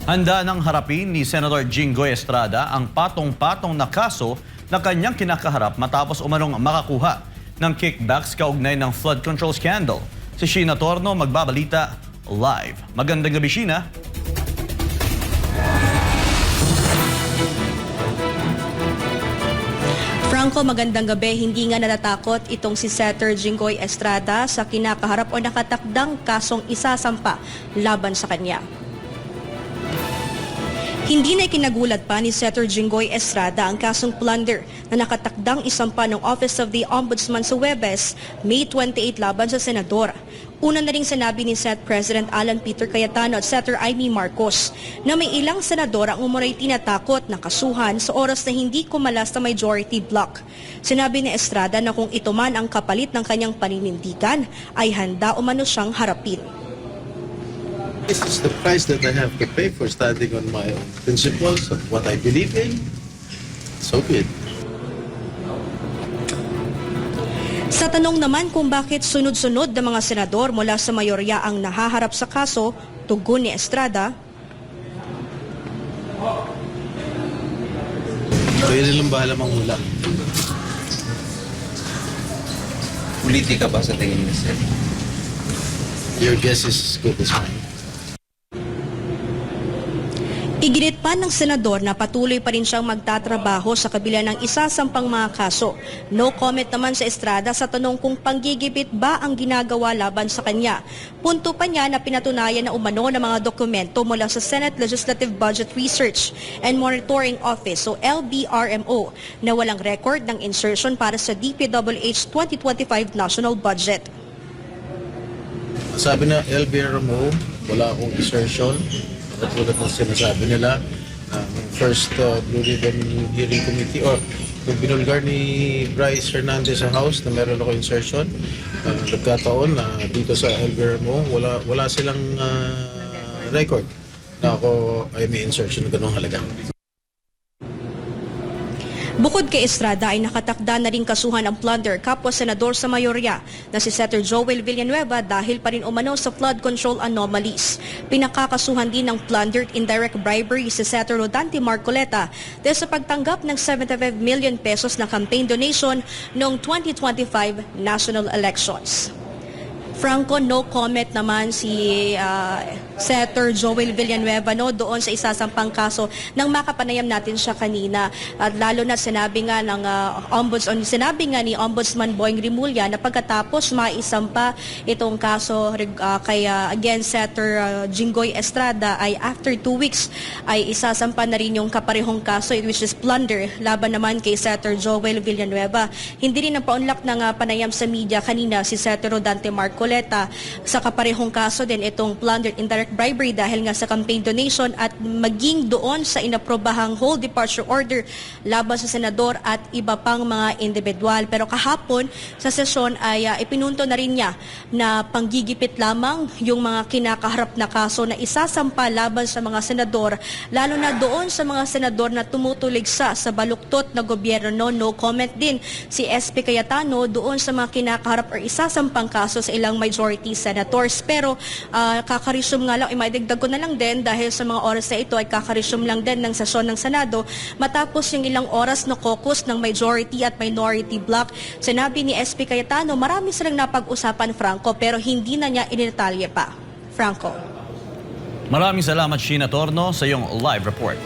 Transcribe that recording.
Handa nang harapin ni Senator Jinggoy Estrada ang patong-patong na kaso na kanyang kinakaharap matapos umanong makakuha ng kickbacks kaugnay ng flood control scandal. Si Sheena Torno magbabalita live. Magandang gabi, Sheena. Franco, magandang gabi. Hindi nga natatakot itong si Senator Jinggoy Estrada sa kinakaharap o nakatakdang kasong isasampa laban sa kanya. Hindi na ikinagulat pa ni Senator Jinggoy Estrada ang kasong plunder na nakatakdang isampa ng Office of the Ombudsman sa Huwebes, May 28 laban sa senador. Una na ring sinabi ni Senate President Alan Peter Cayetano at Senator Amy Marcos na may ilang senador ang umuray tinatakot na kasuhan sa oras na hindi kumalas sa majority block. Sinabi ni Estrada na kung ito man ang kapalit ng kanyang paninindigan ay handa umano siyang harapin. This is the price that I have to pay for standing on my own principles of what I believe in. So be it. Sa tanong naman kung bakit sunod-sunod ng mga senador mula sa mayorya ang nahaharap sa kaso, tugon ni Estrada, Kayo nilang bahala manghula. Politika ba sa tingin niyo, sir? Your guess is as good as mine. iginit pa ng senador na patuloy pa rin siyang magtatrabaho sa kabila ng isasampang mga kaso. No comment naman sa Estrada sa tanong kung panggigipit ba ang ginagawa laban sa kanya. Punto pa niya na pinatunayan na umano ng mga dokumento mula sa Senate Legislative Budget Research and Monitoring Office o LBRMO na walang record ng insertion para sa DPWH 2025 national budget. Sabi na LBRMO, wala akong insertion. Katulad ng sinasabi nila, first Blue Ribbon Hearing Committee or yung binulgar ni Bryce Hernandez sa House na meron ako insertion. Nagkataon na dito sa LBRMO, wala silang record na ako ay may insertion na ganong halaga. Bukod kay Estrada ay nakatakda na rin kasuhan ang plunder kapwa senador sa mayorya na si Senator Joel Villanueva dahil pa rin umano sa flood control anomalies. Pinakakasuhan din ng plundered indirect bribery si Senator Rodante Marcoleta dahil sa pagtanggap ng 75 million pesos na campaign donation noong 2025 national elections. Franco, no comment naman si Senator Joel Villanueva doon sa isasampang kaso nang makapanayam natin siya kanina. At lalo na sinabi nga ni Ombudsman Boying Rimulya na pagkatapos maisampa itong kaso kay against Senator Jinggoy Estrada ay after 2 weeks ay isasampa na rin yung kaparehong kaso which is plunder laban naman kay Senator Joel Villanueva. Hindi rin napaunlak ng panayam sa media kanina si Senator Rodante Marcoleta sa kaparehong kaso din itong plundered indirect bribery dahil nga sa campaign donation at maging doon sa inaprobahang whole departure order laban sa senador at iba pang mga individual. Pero kahapon sa sesyon ay ipinunto na rin niya na panggigipit lamang yung mga kinakaharap na kaso na isasampa laban sa mga senador, lalo na doon sa mga senador na tumutuligsa sa baluktot na gobyerno. No comment din si SP Cayetano doon sa mga kinakaharap or isasampang kaso sa ilang majority senators. Pero kakaresume nga lang, maidagdag ko na lang din dahil sa mga oras na ito ay kakaresume lang din ng sesyon ng Senado matapos yung ilang oras na caucus ng majority at minority block. Sinabi ni SP Cayetano, marami silang napag-usapan, Franco, pero hindi na niya inidetalye pa. Franco. Maraming salamat, Sheena Torno, sa iyong live report.